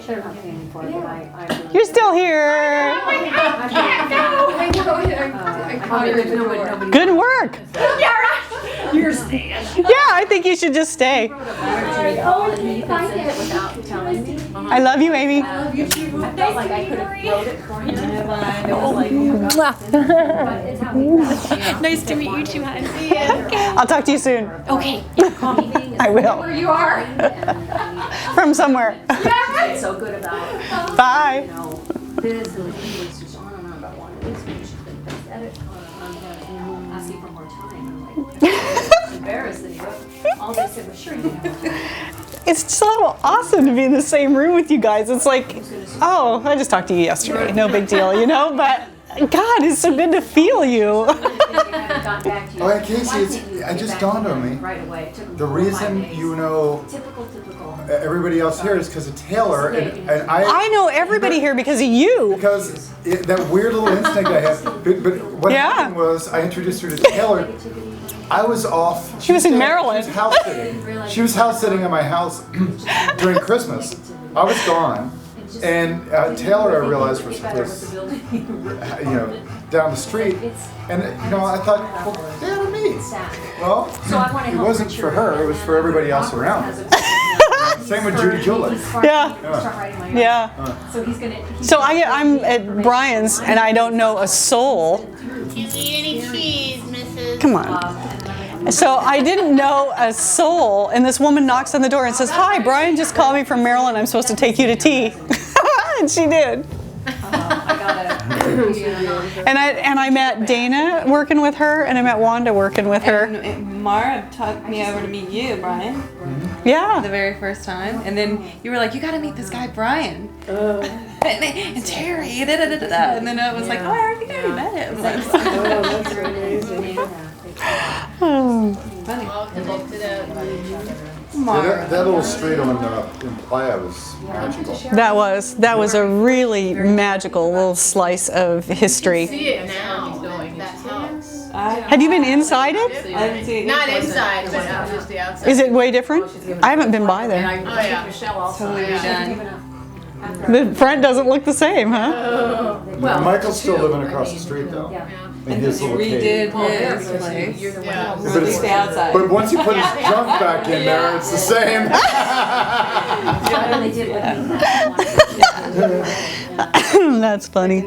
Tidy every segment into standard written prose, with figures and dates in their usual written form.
Sure, not paying for it, but I You're still here. I can't. Good work. Yeah, right. You're staying. Yeah, I think you should just stay. I love you, Amy. I felt like I could have wrote it for him. Nice to meet you too, hon. I'll talk to you soon. Okay. I will. Where you are. From somewhere. It's so good about Bye. this and it's just on and on about one of these and she's been pathetic asking for more time. I'm like, I'm embarrassed that he wrote all this and sure you know. It's so awesome to be in the same room with you guys. It's like, oh, I just talked to you yesterday. No big deal, you know? But God, it's so good to feel you. Oh, yeah, Casey, it just dawned on me. The reason you know everybody else here is because of Taylor, and I know everybody here because of you. Because that weird little instinct I had. But what happened was I introduced her to Taylor. I was off. She was in Maryland. She was house sitting. She was house sitting at my house during Christmas. I was gone. And Taylor, I realized, was down the street, and I thought, well, damn it, me. Well, it wasn't for her; it was for everybody else around. Same with Judy Julie. Yeah. So I'm at Brian's, and I don't know a soul. Can't eat any cheese, Mrs. Come on. So I didn't know a soul, and this woman knocks on the door and says, "Hi, Brian just called me from Maryland. I'm supposed to take you to tea." And she did. And I met Dana working with her, and I met Wanda working with her. And Mara took me over to meet you, Brian. Yeah. The very first time. And then you were like, you got to meet this guy, Brian. And Terry. And then I was like, oh, I think I already met him. That's amazing. Funny. That little street on in Playa was magical. That was a really magical little slice of history. See it now. That house. Have you been inside it? I didn't see it. Not inside, but just the outside. Is it way different? I haven't been by there. Oh yeah. Totally redone. The front doesn't look the same, huh? Michael's still living across the street though. In his little cave. Redid his place. Yeah. At least the outside. But once you put his junk back in there, it's the same. That's funny.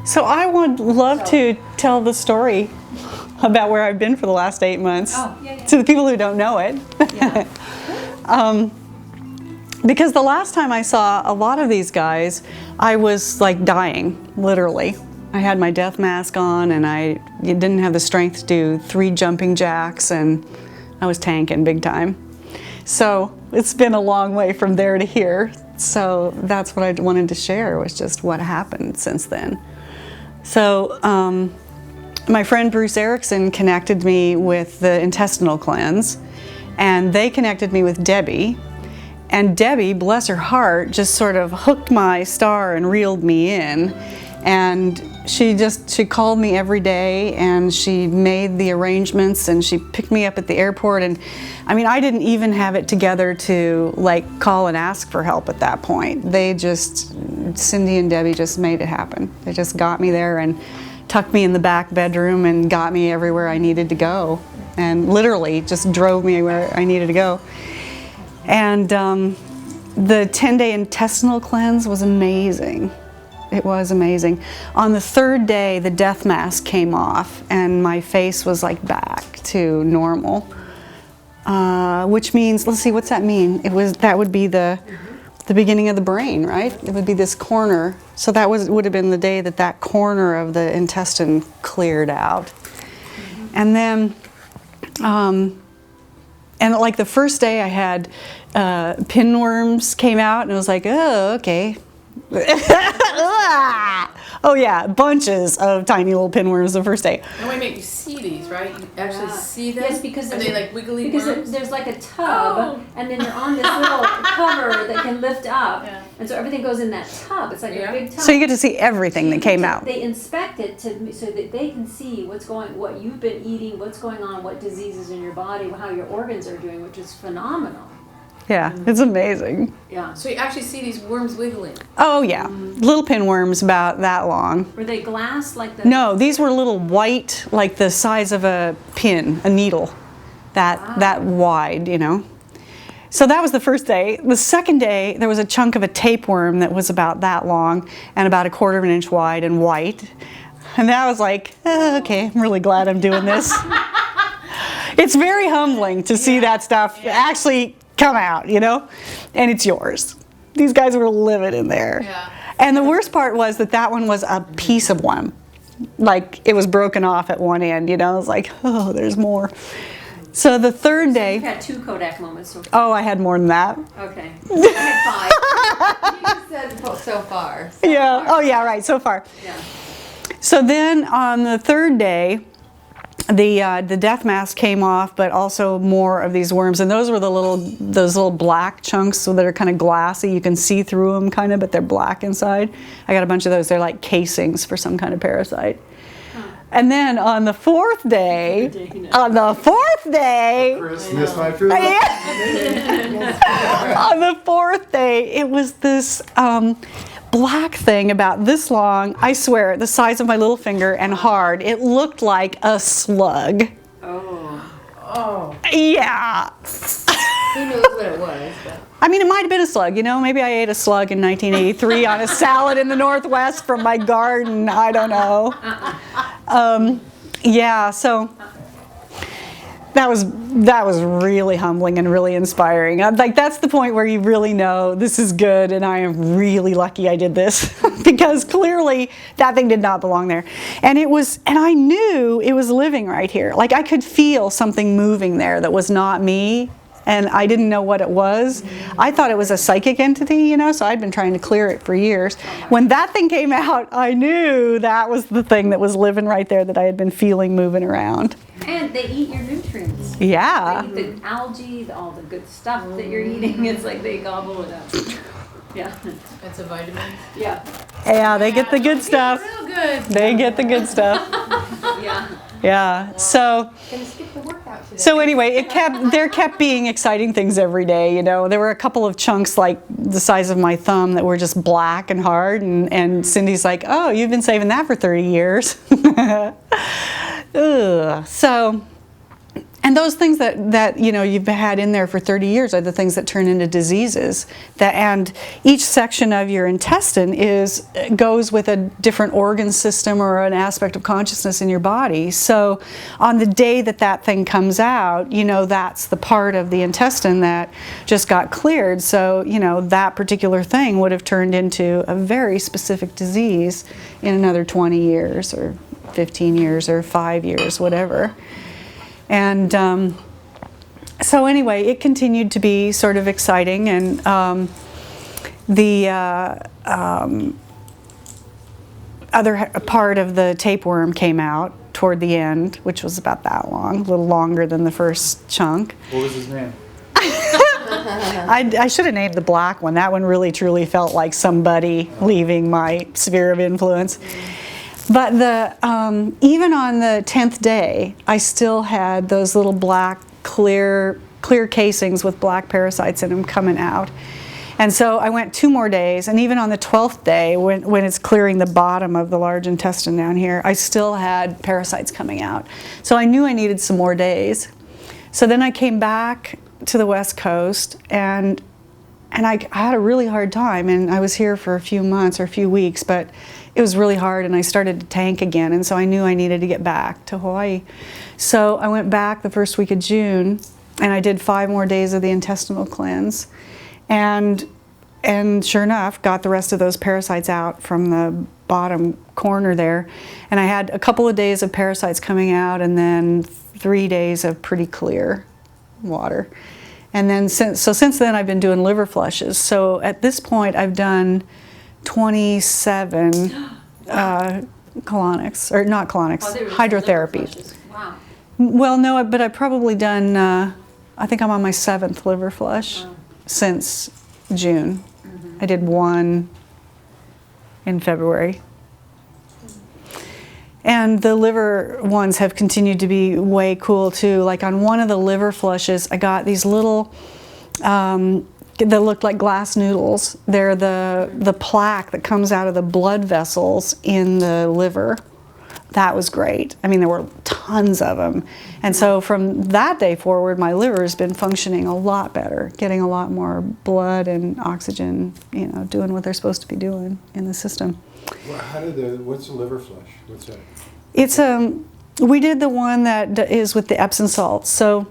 So I would love to tell the story about where I've been for the last 8 months to the people who don't know it. Because the last time I saw a lot of these guys, I was like dying, literally. I had my death mask on and I didn't have the strength to do 3 jumping jacks, and I was tanking big time. So it's been a long way from there to here. So that's what I wanted to share, was just what happened since then. So my friend Bruce Erickson connected me with the intestinal cleanse, and they connected me with Debbie. And Debbie, bless her heart, just sort of hooked my star and reeled me in. And she called me every day, and she made the arrangements, and she picked me up at the airport. And I mean, I didn't even have it together to like call and ask for help at that point. Cindy and Debbie just made it happen. They just got me there and tucked me in the back bedroom and got me everywhere I needed to go. And literally just drove me where I needed to go. And the 10-day intestinal cleanse was amazing. It was amazing. On the 3rd day, the death mask came off, and my face was like back to normal. Which means, let's see, what's that mean? That would be the beginning of the brain, right? It would be this corner. So that would have been the day that corner of the intestine cleared out. And then. And like the first day I had pinworms came out, and it was like, oh, okay. Oh yeah, bunches of tiny little pinworms the first day. And wait a minute, you see these, right? You actually see them? Yes, because are they like wiggly because worms? there's like a tub, and then they're on this little cover that can lift up, and so everything goes in that tub. It's like a big tub. So you get to see everything that came out. They inspect it so that they can see what you've been eating, what's going on, what diseases in your body, how your organs are doing, which is phenomenal. Yeah, it's amazing. Yeah. So you actually see these worms wiggling. Oh yeah, little pinworms about that long. Were they glass like the? No, these were little white, like the size of a pin, a needle, that wide, you know. So that was the first day. The second day, there was a chunk of a tapeworm that was about that long and about 1/4 of an inch wide and white. And that was like, okay, I'm really glad I'm doing this. It's very humbling to see that stuff actually come out, you know, and it's yours. These guys were living in there. Yeah. And the worst part was that one was a piece of one. Like it was broken off at one end, you know, it was like, oh, there's more. So the third day. You've had 2 Kodak moments so far. Oh, I had more than that. Okay. I had 5. You said so far. Yeah. Oh, yeah, right, so far. Yeah. So then on the third day, the death mask came off, but also more of these worms, and those were those little black chunks, so that are kind of glassy. You can see through them, kind of, but they're black inside. I got a bunch of those. They're like casings for some kind of parasite. And then on the fourth day, Christmas, my true love. on the fourth day, it was this black thing about this long, I swear, the size of my little finger and hard. It looked like a slug. Oh. Yeah. Who knows what it was? But. I mean, it might have been a slug, you know, maybe I ate a slug in 1983 on a salad in the Northwest from my garden, I don't know. Yeah, so that was really humbling and really inspiring. Like, that's the point where you really know this is good and I am really lucky I did this because clearly that thing did not belong there. And I knew it was living right here. Like, I could feel something moving there that was not me. And I didn't know what it was. I thought it was a psychic entity, you know, so I'd been trying to clear it for years. When that thing came out, I knew that was the thing that was living right there that I had been feeling moving around. And they eat your nutrients. Yeah. They eat the algae, all the good stuff that you're eating. It's like they gobble it up. Yeah. It's a vitamin. Yeah. Yeah, they get the good stuff. Real good. They get the good stuff. Yeah. Yeah. So Gonna skip the workout today. So anyway, there kept being exciting things every day, you know. There were a couple of chunks like the size of my thumb that were just black and hard, and Cindy's like, oh, you've been saving that for 30 years. Ugh. So, and those things that you know you've had in there for 30 years are the things that turn into diseases. And each section of your intestine goes with a different organ system or an aspect of consciousness in your body. So on the day that thing comes out, you know, that's the part of the intestine that just got cleared. So, you know, that particular thing would have turned into a very specific disease in another 20 years or 15 years or 5 years, whatever. And so anyway, it continued to be sort of exciting, and the other part of the tapeworm came out toward the end, which was about that long, a little longer than the first chunk. What was his name? I should have named the black one. That one really truly felt like somebody leaving my sphere of influence. But even on the 10th day, I still had those little black, clear casings with black parasites in them coming out. And so I went 2 more days, and even on the 12th day, when it's clearing the bottom of the large intestine down here, I still had parasites coming out. So I knew I needed some more days. So then I came back to the West Coast, and I had a really hard time, and I was here for a few months or a few weeks, but it was really hard, and I started to tank again, and so I knew I needed to get back to Hawaii. So I went back the first week of June, and I did 5 more days of the intestinal cleanse, and sure enough, got the rest of those parasites out from the bottom corner there, and I had a couple of days of parasites coming out, and then 3 days of pretty clear water. And then since then, I've been doing liver flushes. So at this point, I've done 27 colonics, or not colonics, hydrotherapy. Wow. Well, no, but I've probably done, I think I'm on my 7th liver flush since June. I did 1 in February. And the liver ones have continued to be way cool too. Like on one of the liver flushes, I got these little that looked like glass noodles. They're the plaque that comes out of the blood vessels in the liver. That was great. I mean, there were tons of them. And so from that day forward, my liver has been functioning a lot better, getting a lot more blood and oxygen, you know, doing what they're supposed to be doing in the system. Well, what's the liver flush? What's that? It's we did the one that is with the Epsom salts. So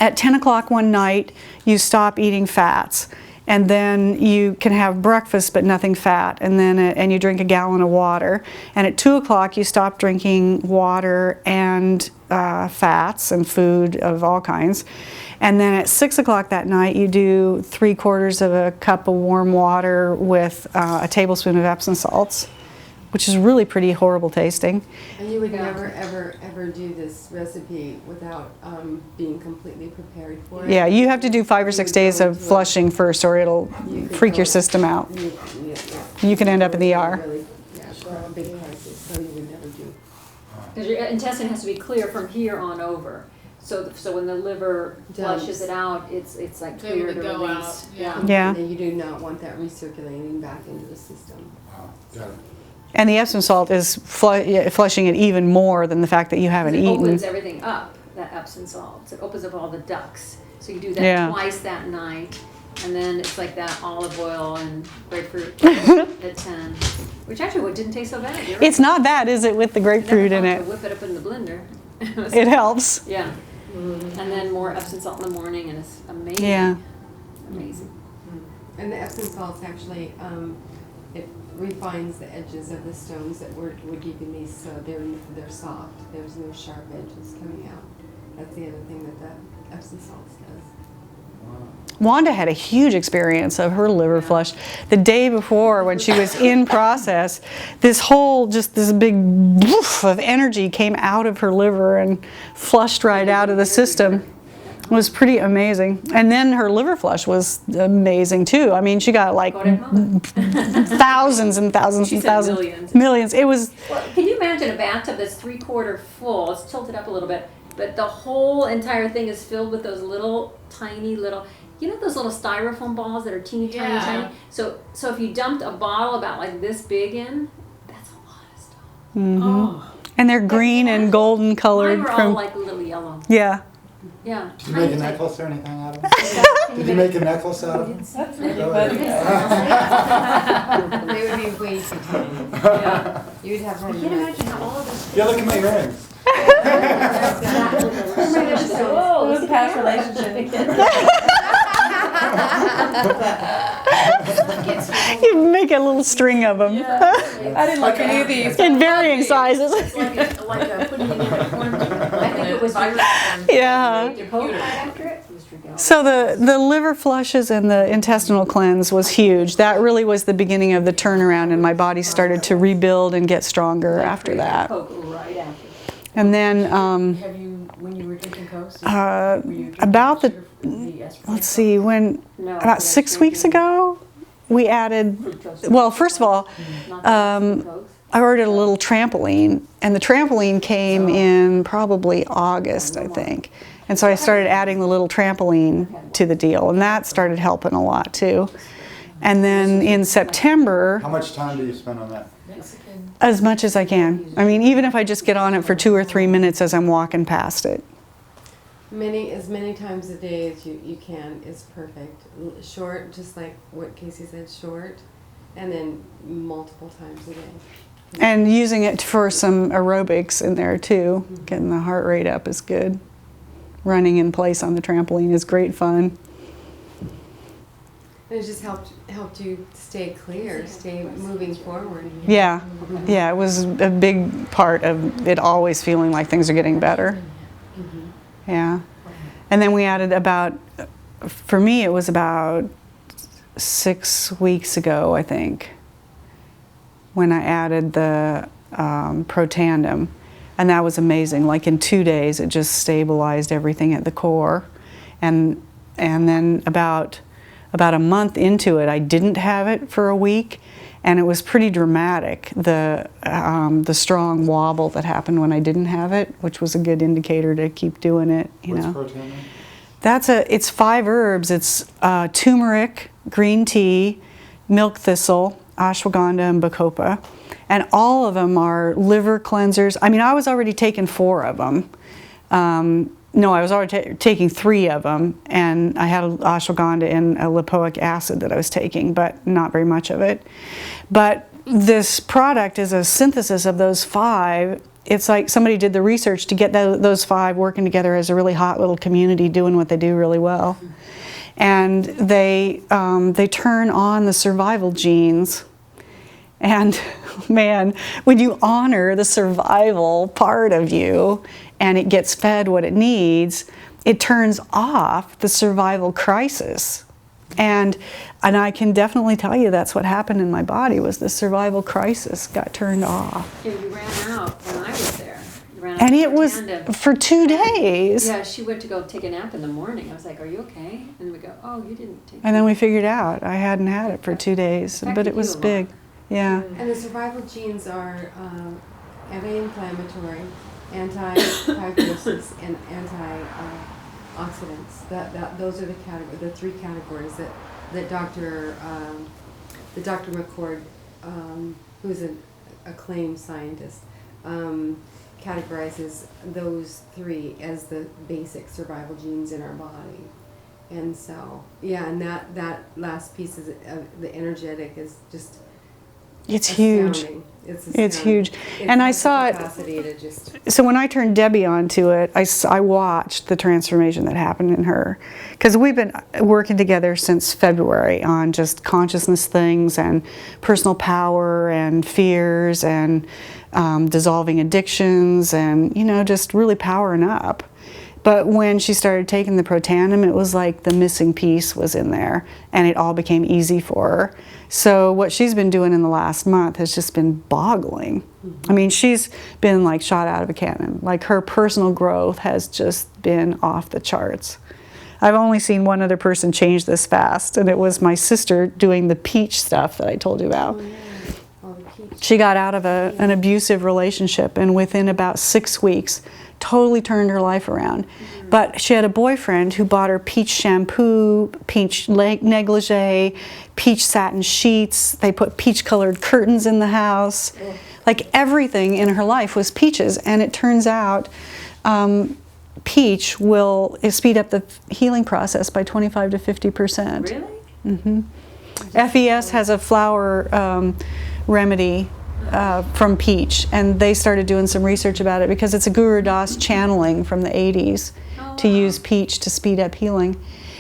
at 10 o'clock one night, you stop eating fats. And then you can have breakfast but nothing fat, and then and you drink a gallon of water. And at 2 o'clock you stop drinking water and fats and food of all kinds. And then at 6 o'clock that night you do 3/4 of a cup of warm water with a tablespoon of Epsom salts, which is really pretty horrible tasting. And you would never, ever do this recipe without being completely prepared for it? Yeah, you have to do 5 or 6 days of flushing first, or it'll freak your system out. You can end up in the ER. Really, yeah, big prices, so you would never do. Because your intestine has to be clear from here on over. So when the liver flushes it out, it's like It's able clear to to go release. out, Yeah. And you do not want that recirculating back into the system. Wow, got it. And the Epsom salt is flushing it even more than the fact that you haven't It eaten. opens everything up, that Epsom salts. It opens up all the ducts. So you do that Yeah. twice that night. And then it's like that olive oil and grapefruit at 10. Which actually didn't taste so bad. You're right. It's not bad, is it, with the grapefruit in To it? whip it up in the blender. It helps. Yeah. And then more Epsom salt in the morning, and it's amazing. Yeah. Amazing. And the Epsom salts actually, it refines the edges of the stones that we're keeping these, so they're soft. There's no sharp edges coming out. That's the other thing that the Epsom salts does. Wanda had a huge experience of her liver flush. The day before, when she was in process, this big woof of energy came out of her liver and flushed right out of the system. It was pretty amazing. And then her liver flush was amazing too. I mean, she got like thousands and thousands She and said thousands. millions. Millions. It was, Well, can you imagine a bathtub that's 3/4 full? It's tilted up a little bit, but the whole entire thing is filled with those little, tiny little, you know those little styrofoam balls that are teeny tiny, Yeah. tiny? So if you dumped a bottle about like this big in, that's a lot of stuff. Oh. and they're green and golden Mine colored were all from, like a little yellow. yeah. Yeah. Did you make a necklace or anything out of it? Did you make a necklace out of it? That's really Really? funny. They would be way too tiny. Yeah. You'd have I her can't imagine how all of this. Yeah, look at my rings. Whoa, It was a past relationship. You make a little string of them I didn't look at any of these. in varying sizes. It's like a putting it in a cornmeal. I think it was very. Yeah. Your coat right after it? It was freaking out. So the liver flushes and the intestinal cleanse was huge. That really was the beginning of the turnaround, and my body started to rebuild and get stronger after that. Coke right after. And then Have you, when you were drinking Coke? about let's see, about 6 weeks ago, we added, well, first of all, I ordered a little trampoline, and the trampoline came in probably August, I think. And so I started adding the little trampoline to the deal, and that started helping a lot too. And then in September, How much time do you spend on that? as much as I can. I mean, even if I just get on it for 2 or 3 minutes as I'm walking past it. As many times a day as you can is perfect. Short, just like what Casey said, short, and then multiple times a day. And using it for some aerobics in there too. Getting the heart rate up is good. Running in place on the trampoline is great fun. And it just helped you stay clear, stay moving forward. Yeah, yeah, it was a big part of it always feeling like things are getting better. Yeah. And then we added for me it was about 6 weeks ago, I think, when I added the Protandem. And that was amazing. Like in 2 days, it just stabilized everything at the core. And then about a month into it, I didn't have it for a week, and it was pretty dramatic, the strong wobble that happened when I didn't have it, which was a good indicator to keep doing it, you What's know. Protandim? It's 5 herbs. It's turmeric, green tea, milk thistle, ashwagandha, and bacopa. And all of them are liver cleansers. I mean, I was already taking 4 of them. No, I was already taking 3 of them, and I had ashwagandha and a lipoic acid that I was taking, but not very much of it. But this product is a synthesis of those 5. It's like somebody did the research to get those 5 working together as a really hot little community doing what they do really well. And they turn on the survival genes. And man, when you honor the survival part of you and it gets fed what it needs, it turns off the survival crisis. And I can definitely tell you that's what happened in my body, was the survival crisis got turned off. Yeah, you ran out when I was there. You ran out And of it was tandem. for 2 days. Yeah, she went to go take a nap in the morning. I was like, "Are you okay?" And we go, "Oh, you didn't take." And then we figured out I hadn't had it for 2 days, but it was big. Yeah. And the survival genes are anti-inflammatory, anti-fibrosis, and antioxidants. Those are the 3 categories that Dr. McCord, who's an acclaimed scientist, categorizes those 3 as the basic survival genes in our body. And so, yeah, and that last piece is the energetic is just. It's huge. It's huge. And I saw it. So when I turned Debbie onto it, I watched the transformation that happened in her. Because we've been working together since February on just consciousness things and personal power and fears and dissolving addictions and, just really powering up. But when she started taking the Protandim, it was like the missing piece was in there, and it all became easy for her. So what she's been doing in the last month has just been boggling. I mean, she's been like shot out of a cannon. Like, her personal growth has just been off the charts. I've only seen one other person change this fast, and it was my sister doing the peach stuff that I told you about. She got out of an abusive relationship, and within about 6 weeks, totally turned her life around. But she had a boyfriend who bought her peach shampoo, peach negligee, peach satin sheets. They put peach-colored curtains in the house. Like, everything in her life was peaches. And it turns out peach will speed up the healing process by 25 to 50%. Really? Mm-hmm. FES has a flower remedy from peach, and they started doing some research about it because it's a Guru Das channeling from the 80s to use peach to speed up healing.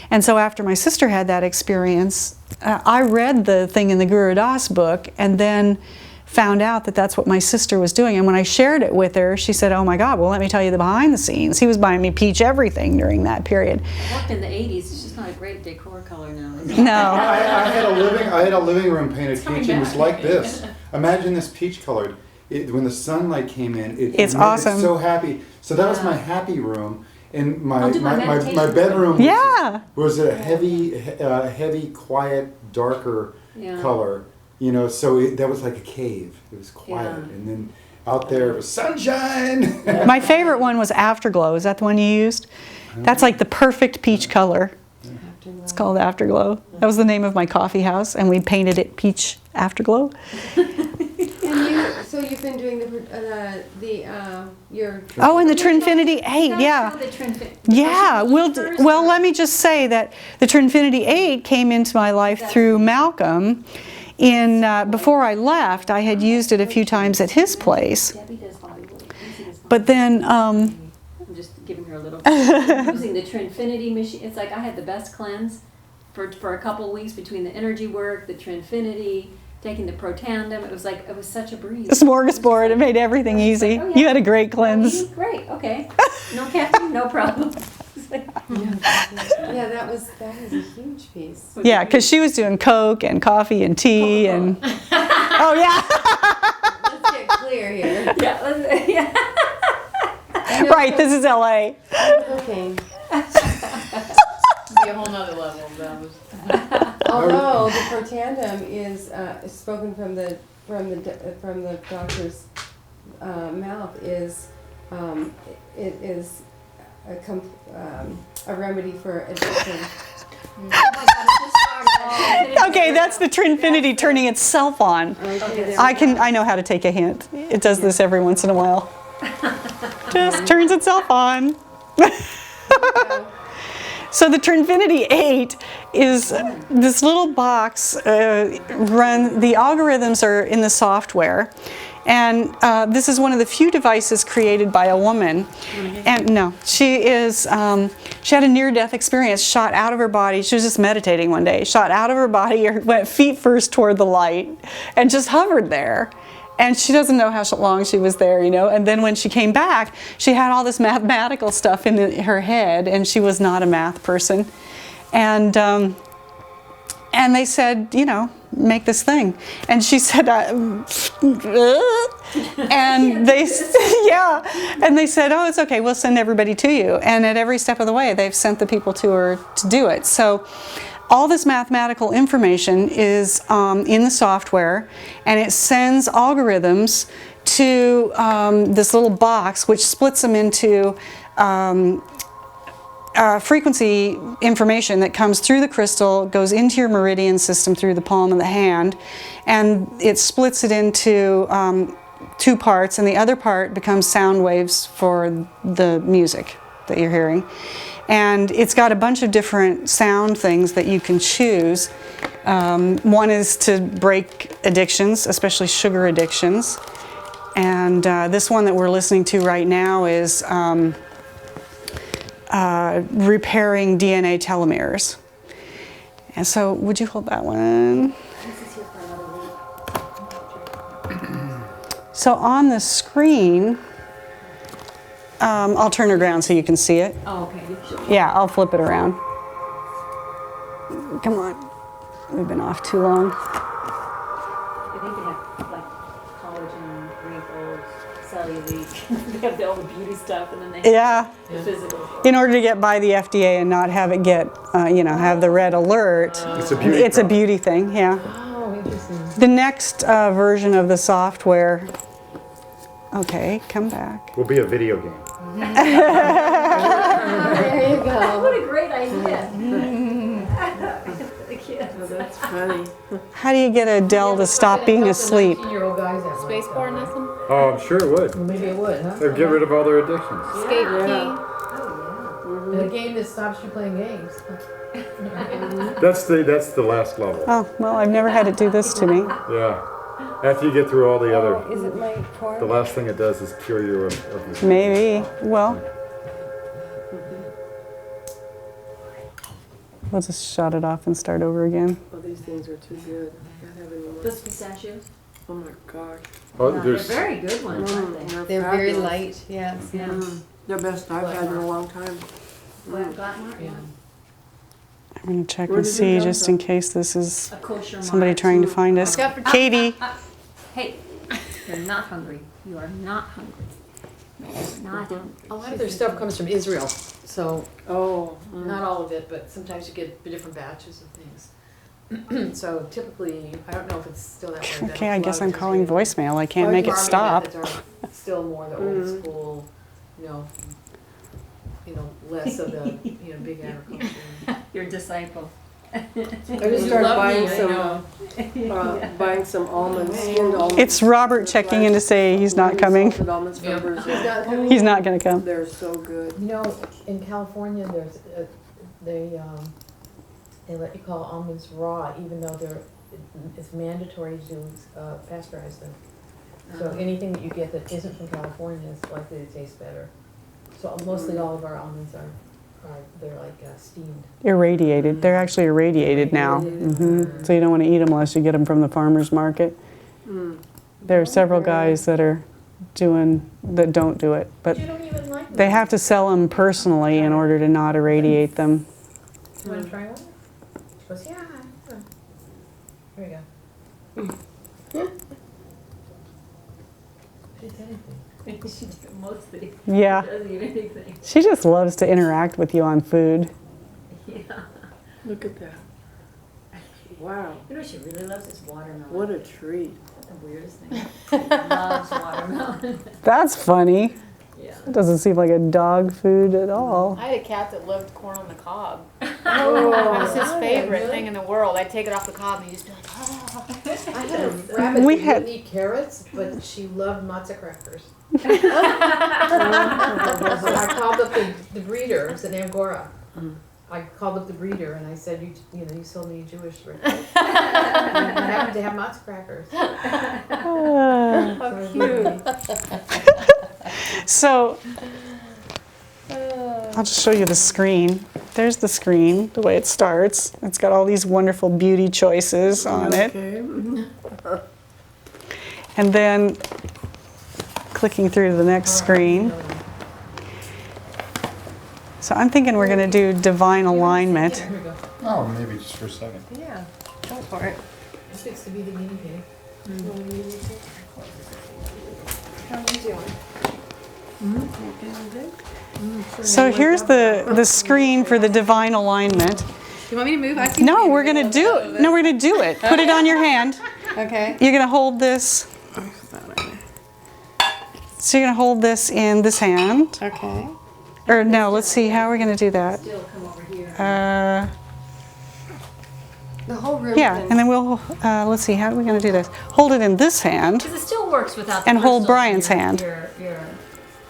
And so after my sister had that experience, I read the thing in the Guru Das book and then found out that that's what my sister was doing. And when I shared it with her, she said, "Oh my God, well, let me tell you the behind the scenes." He was buying me peach everything during that period. It worked in the 80s. It's just not a great decor color now. No. I had a living room painted peach, and it was like this. Imagine this peach colored. When the sunlight came in, it's made awesome. it so happy. So that was my happy room, and my meditation bedroom was a Yeah. heavy, quiet, darker Yeah. color. So that was like a cave. It was quiet, and then out there it was sunshine. My favorite one was Afterglow. Is that the one you used? That's like the perfect peach color. It's called Afterglow. That was the name of my coffee house, and we painted it peach Afterglow. So you've been doing your. Oh, and the Trinfinity 8, yeah. Yeah, well, let me just say that the Trinfinity 8 came into my life through Malcolm. Before I left, I had used it a few times at his place. But then I'm just giving her a little. Using the Trinfinity machine, it's like I had the best cleanse for a couple of weeks between the energy work, the Trinfinity, taking the Protandim. It was such a breeze. A smorgasbord, it made everything easy. Oh, yeah. You had a great cleanse. Great, okay. No caffeine, no problem. Yeah, that was a huge piece. Yeah, because she was doing Coke and coffee and tea and. Oh yeah. Let's get clear here. Yeah. Right, this is LA. Okay. Be a whole nother level of those. Although the Protandim is spoken from the doctor's mouth, it is a remedy for addiction. Okay, that's the Trinfinity turning itself on. I know how to take a hint. It does this every once in a while. Just turns itself on. So the Trinfinity 8 is this little box. The algorithms are in the software. And this is one of the few devices created by a woman. And no, she had a near-death experience, shot out of her body. She was just meditating one day, shot out of her body, went feet first toward the light, and just hovered there. And she doesn't know how long she was there, you know. And then when she came back, she had all this mathematical stuff in her head, and she was not a math person. And they said, you know, make this thing. And she said, and they said, oh, it's okay, we'll send everybody to you. And at every step of the way, they've sent the people to her to do it. So all this mathematical information is in the software, and it sends algorithms to this little box, which splits them into frequency information that comes through the crystal, goes into your meridian system through the palm of the hand, and it splits it into 2 parts, and the other part becomes sound waves for the music that you're hearing. And it's got a bunch of different sound things that you can choose. One is to break addictions, especially sugar addictions. And this one that we're listening to right now is repairing DNA telomeres. And so, would you hold that one? So on the screen, I'll turn it around so you can see it. Oh, okay. Yeah, I'll flip it around. Come on. We've been off too long. I think they have like collagen, wrinkles, cellulite. They have all the beauty stuff, and then they have the physical. In order to get by the FDA and not have it get, have the red alert, it's a beauty thing, yeah. Oh, interesting. The next version of the software, okay, come back. Will be a video game. There you go. What a great idea. The kids. Oh, that's funny. How do you get Adele to stop being asleep? Spacebar nothing? Oh, I'm sure it would. Maybe it would, huh? They'd get rid of all their addictions. Escape And a game that stops you playing games. That's the last level. Oh, well, I've never had it do this to me. Yeah. After you get through all the other, Is it my car? the last thing it does is cure you of this. Maybe. Well, we'll just shut it off and start over again. Oh, these things are too good. I can't have any more. Those pistachios. Oh my gosh. Oh, They're there's very good ones, aren't they? They're very fabulous. light, yes. Yeah. They're best I've had in a long time. Black mark. Yeah. I'm going to check Where and did it see come just from? in case this is A kosher somebody mark. trying to find us. Katie. Hey, you're not hungry. You are not hungry. No, you're not hungry. A lot of their stuff comes from Israel, so Oh. not all of it, but sometimes you get different batches of things. So typically, I don't know if it's still that way. but Okay, a I lot guess of I'm it's calling Israeli. voicemail. I can't make it Farming stop. methods are still more the old school, less of the, big agriculture. Your disciple. I just started buying some almonds, skinned almonds. It's Robert checking in to say he's not coming. Salted almonds for Brazil. He's not going to come. They're so good. In California, there's they let you call almonds raw, even though it's mandatory to pasteurize them. So anything that you get that isn't from California is likely to taste better. So mostly all of our almonds they're like steamed. Irradiated. They're actually irradiated now. So you don't want to eat them unless you get them from the farmer's market. There are several guys that don't do it, but You don't even like them. they have to sell them personally in order to not irradiate them. You want to try one? She goes, yeah. Here we go. She did anything. She did mostly. Yeah. Doesn't eat anything. She just loves to interact with you on food. Yeah. Look at that. Wow. You know what she really loves is watermelon. What a treat. That's the weirdest thing. She loves watermelon. That's funny. Yeah. It doesn't seem like a dog food at all. I had a cat that loved corn on the cob. Oh, That was his favorite thing in the world. I'd take it off the cob and he'd just be like, oh. I had a rabbit We that had- wouldn't eat carrots, but she loved matzo crackers. So I called up the breeder, it was in Angora. I called up the breeder and I said, you sold me Jewish bread. I happened to have matzo crackers. Ah. So I'll just show you the screen. There's the screen, the way it starts. It's got all these wonderful beauty choices on it. And then clicking through to the next screen. So I'm thinking we're going to do divine alignment. Here we go. Oh, maybe just for a second. Yeah, go for it. This gets to be the guinea pig. How are you doing? So here's the screen for the divine alignment. Do you want me to move? I can No, move. we're going to do it. No, we're going to do it. Put it on your hand. Okay. You're going to hold this. So you're going to hold this in this hand. Okay. Or no, let's see, how are we going to do that? Still come over here. The whole room. Yeah, and then we'll, let's see, how are we going to do this? Hold it in this hand. Because it still works without the And hold crystals Brian's in hand. Your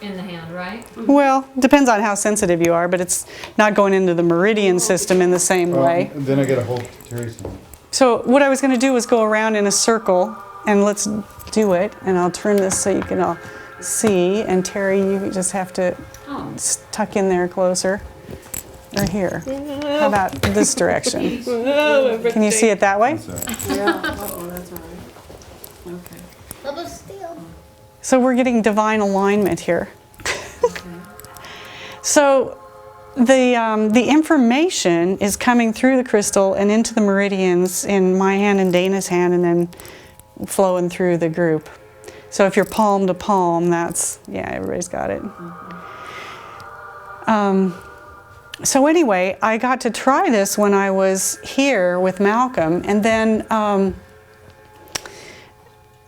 in the hand, right? Well, depends on how sensitive you are, but it's not going into the meridian system in the same way. And then I get a hold Terry's hand. So what I was going to do was go around in a circle, and let's do it. And I'll turn this so you can all see. And Terry, you just have to tuck in there closer. Or here. How about this direction? Can you see it that way? So, So we're getting divine alignment here. So the information is coming through the crystal and into the meridians in my hand and Dana's hand, and then flowing through the group. So if you're palm to palm, that's, yeah, everybody's got it. So anyway, I got to try this when I was here with Malcolm, and then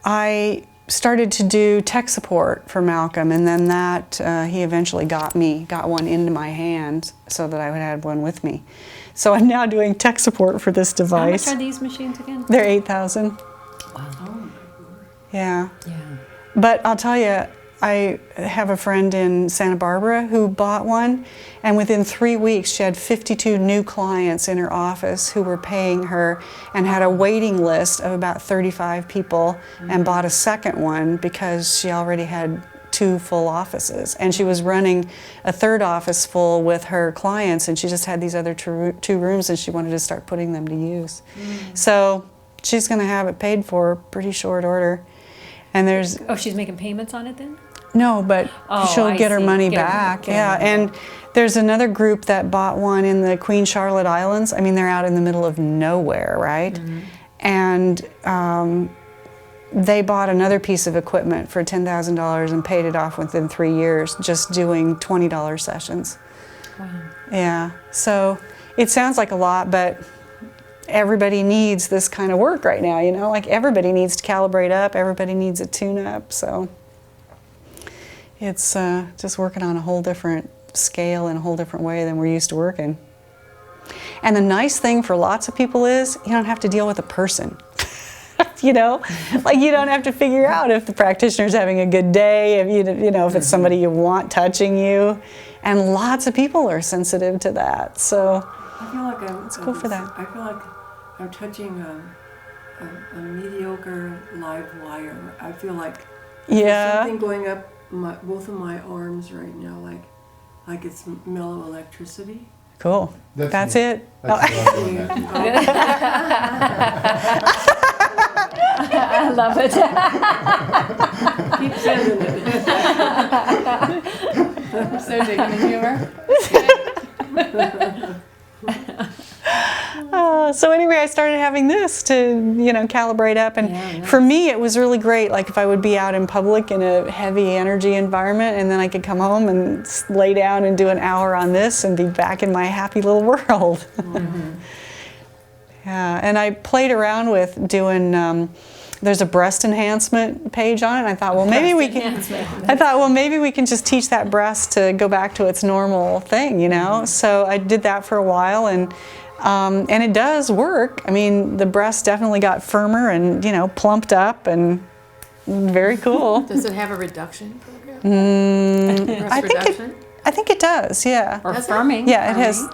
I started to do tech support for Malcolm, and then that he eventually got one into my hand so that I would have one with me. So I'm now doing tech support for this How device. much are these machines again? They're 8,000. Yeah. But I'll tell you, I have a friend in Santa Barbara who bought one, and within 3 weeks she had 52 new clients in her office who were paying her, and had a waiting list of about 35 people, and bought a second one because she already had 2 full offices, and she was running a 3rd office full with her clients, and she just had these other 2 rooms, and she wanted to start putting them to use. So she's going to have it paid for pretty short order. And there's Oh, she's making payments on it then? no, but she'll I get her see. money Get her- back. get her Yeah, money and there's another group that bought one in the Queen Charlotte Islands. I mean, they're out in the middle of nowhere, right? And they bought another piece of equipment for $10,000 and paid it off within 3 years, just doing $20 sessions. Wow. Yeah, so it sounds like a lot, but everybody needs this kind of work right now, you know? Like everybody needs to calibrate up, everybody needs a tune-up, so it's just working on a whole different scale in a whole different way than we're used to working. And the nice thing for lots of people is you don't have to deal with a person. You know, like you don't have to figure out if the practitioner's having a good day, if you know, if it's somebody you want touching you, and lots of people are sensitive to that. So I feel like let's go for that. I feel like I'm touching a mediocre live wire. I feel like there's something going up both of my arms right now, like it's mellow electricity. Cool. That's me. it. That's what I'm doing that. I love it. Keep sending it. I'm so digging the humor. So anyway, I started having this to, you know, calibrate up, and for me it was really great. Like if I would be out in public in a heavy energy environment, and then I could come home and lay down and do an hour on this and be back in my happy little world. Yeah, and I played around with doing there's a breast enhancement page on it. And I thought, well, maybe we can. I thought, well, maybe we can just teach that breast to go back to its normal thing, you know. So I did that for a while, and it does work. I mean, the breast definitely got firmer and plumped up, and very cool. Does it have a reduction program? I think it does. Yeah. Or firming. Yeah, it has.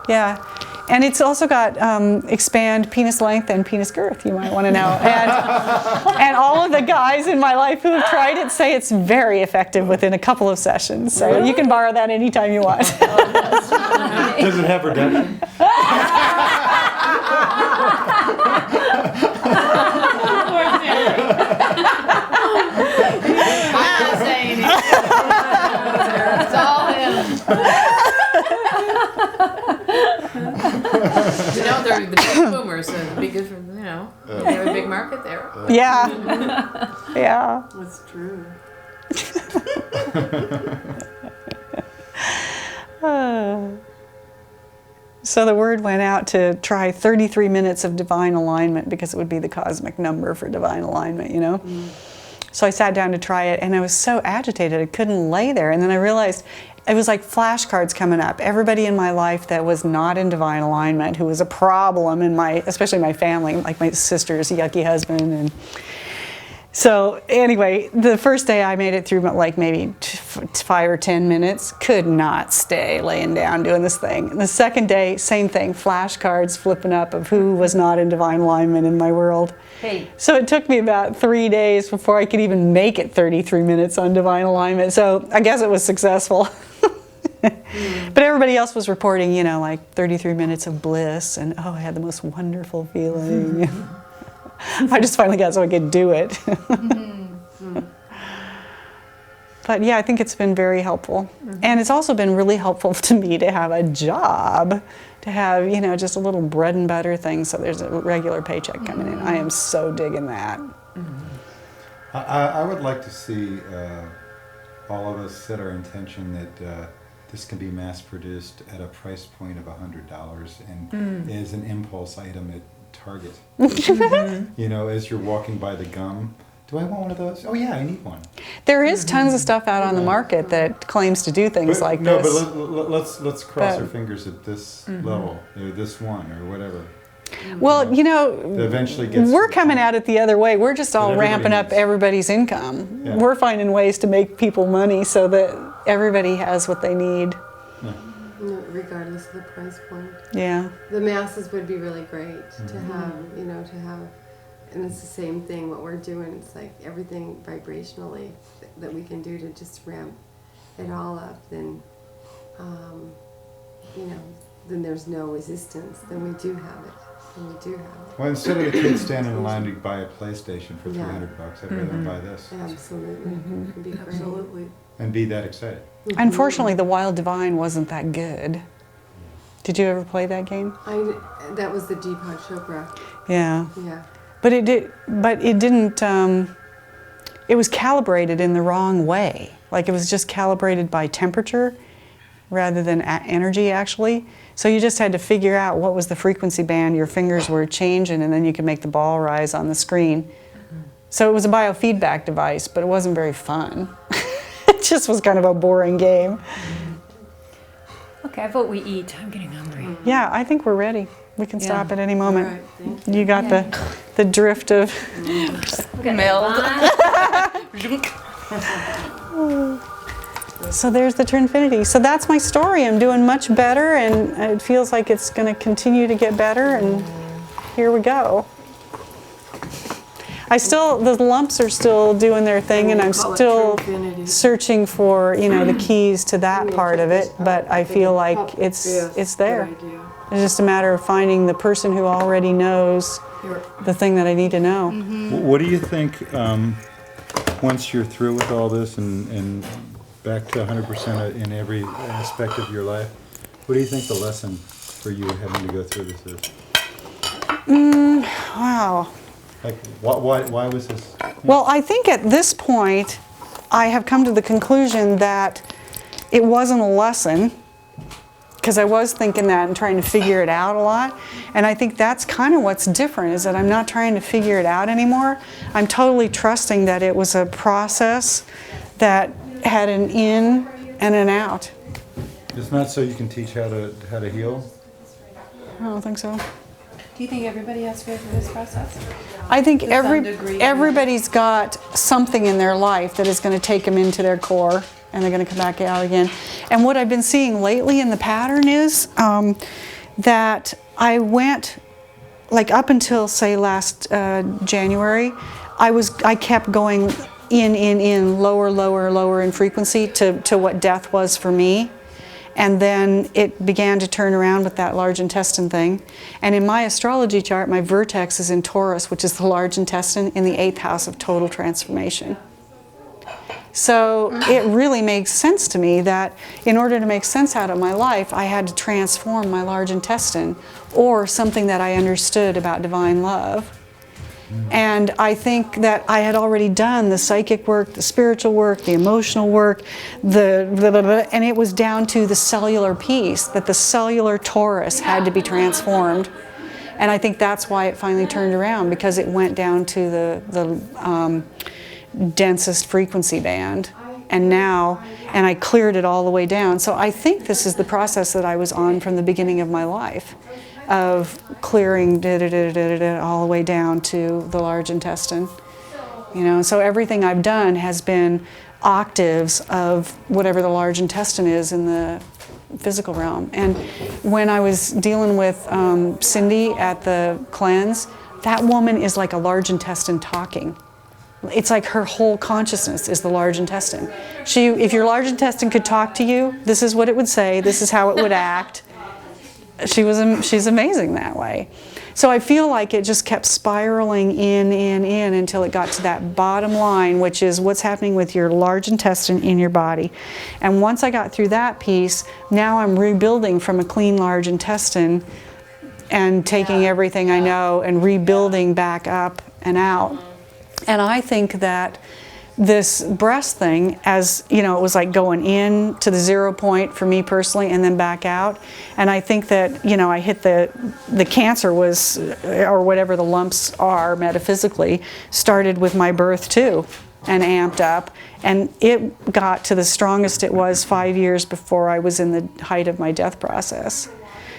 Yeah. And it's also got expand penis length and penis girth, you might want to know. And all of the guys in my life who have tried it say it's very effective within a couple of sessions. So you can borrow that anytime you want. Does it have reduction? I'm not saying it. It's all him. They're the big boomers, so it'd be good for, they have a big market there. Yeah. Yeah. That's true. So the word went out to try 33 minutes of divine alignment because it would be the cosmic number for divine alignment, So I sat down to try it, and I was so agitated I couldn't lay there. And then I realized it was like flashcards coming up. Everybody in my life that was not in divine alignment, who was a problem in especially my family, like my sister's yucky husband. And so anyway, the first day I made it through like maybe 5 or 10 minutes, could not stay laying down doing this thing. And the second day, same thing, flashcards flipping up of who was not in divine alignment in my world. Hey. So it took me about 3 days before I could even make it 33 minutes on divine alignment. So I guess it was successful. But everybody else was reporting, like 33 minutes of bliss, and I had the most wonderful feeling. I just finally got so I could do it. But yeah, I think it's been very helpful. And it's also been really helpful to me to have a job, to have, just a little bread and butter thing so there's a regular paycheck coming in. I am so digging that. I would like to see all of us set our intention that this can be mass produced at a price point of $100 and is an impulse item at Target. As you're walking by the gum, do I want one of those? Oh yeah, I need one. There is tons of stuff out on the market that claims to do things like this. No, but let's cross our fingers at this level, this one or whatever. Well, that eventually gets. We're coming at it the other way. We're just all ramping up needs. Everybody's income. Yeah. We're finding ways to make people money so that everybody has what they need. Yeah. Regardless of the price point. Yeah. The masses would be really great to have, and it's the same thing what we're doing. It's like everything vibrationally that we can do to just ramp it all up. Then, then there's no resistance. Then we do have it. Well, instead of the kids standing in line to buy a PlayStation for $300, I'd rather buy this. Absolutely. It'd be great. Absolutely. And be that excited. Unfortunately, the Wild Divine wasn't that good. Did you ever play that game? That was the Deepak Chopra. Yeah. Yeah. But it didn't. It was calibrated in the wrong way. Like it was just calibrated by temperature rather than energy, actually. So you just had to figure out what was the frequency band your fingers were changing, and then you could make the ball rise on the screen. So it was a biofeedback device, but it wasn't very fun. It just was kind of a boring game. Okay, I vote we eat. I'm getting hungry. Yeah, I think we're ready. We can stop at any moment. All right, thank you. You got the drift of Meld. So there's the Trinfinity. So that's my story. I'm doing much better, and it feels like it's going to continue to get better, and here we go. The lumps are still doing their thing, and I'm still searching for, the keys to that part of it, but I feel like it's there. It's just a matter of finding the person who already knows the thing that I need to know. What do you think, once you're through with all this and back to 100% in every aspect of your life, what do you think the lesson for you having to go through this is? Wow. Like, why was this? Well, I think at this point, I have come to the conclusion that it wasn't a lesson, because I was thinking that and trying to figure it out a lot. And I think that's kind of what's different, is that I'm not trying to figure it out anymore. I'm totally trusting that it was a process that had an in and an out. It's not so you can teach how to heal? I don't think so. Do you think everybody has to go through this process? I think To some degree, everybody's got something in their life that is going to take them into their core, and they're going to come back out again. And what I've been seeing lately in the pattern is that I went, like up until say last January, I kept going in, lower in frequency to what death was for me. And then it began to turn around with that large intestine thing. And in my astrology chart, my vertex is in Taurus, which is the large intestine, in the 8th house of total transformation. So it really makes sense to me that in order to make sense out of my life, I had to transform my large intestine, or something that I understood about divine love. And I think that I had already done the psychic work, the spiritual work, the emotional work, and it was down to the cellular piece, that the cellular torus had to be transformed. And I think that's why it finally turned around, because it went down to the densest frequency band. And I cleared it all the way down. So I think this is the process that I was on from the beginning of my life, of clearing all the way down to the large intestine. You know, so everything I've done has been octaves of whatever the large intestine is in the physical realm. And when I was dealing with Cindy at the cleanse, that woman is like a large intestine talking. It's like her whole consciousness is the large intestine. If your large intestine could talk to you, this is what it would say, this is how it would act. She's amazing that way. So I feel like it just kept spiraling in until it got to that bottom line, which is what's happening with your large intestine in your body. And once I got through that piece, now I'm rebuilding from a clean large intestine and taking everything I know and rebuilding back up and out. And I think that this breast thing, as you know, it was like going in to the 0 point for me personally, and then back out. And I think that, you know, I hit the cancer was, or whatever the lumps are metaphysically, started with my birth too, and amped up. And it got to the strongest it was 5 years before I was in the height of my death process.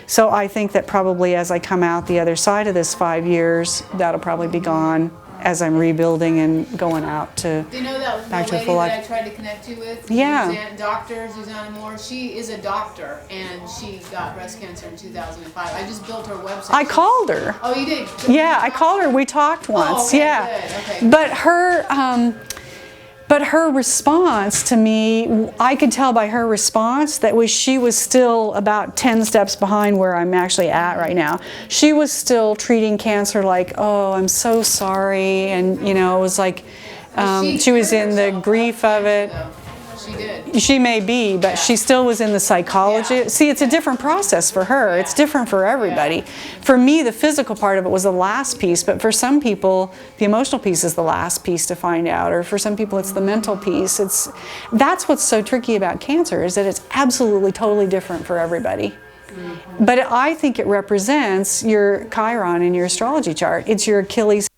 So I think that probably as I come out the other side of this 5 years, that'll probably be gone, as I'm rebuilding and going out to Do you know that back to a lady full life. that I tried to connect you with? Yeah. Dr. Susanna Moore. She is a doctor, and she got breast cancer in 2005. I just built her website. I called her. Oh, you did? Yeah, I called her. We talked once. okay, yeah. good, okay. But her response to me, I could tell by her response that she was still about 10 steps behind where I'm actually at right now. She was still treating cancer like, oh, I'm so sorry. And, you know, it was like, she was in the grief of it. She did. She may be, but she still was in the psychology. Yeah. See, it's a different process for her. It's different for everybody. For me, the physical part of it was the last piece, but for some people, the emotional piece is the last piece to find out, or for some people, it's the mental piece. That's what's so tricky about cancer, is that it's absolutely totally different for everybody. But I think it represents your Chiron in your astrology chart. It's your Achilles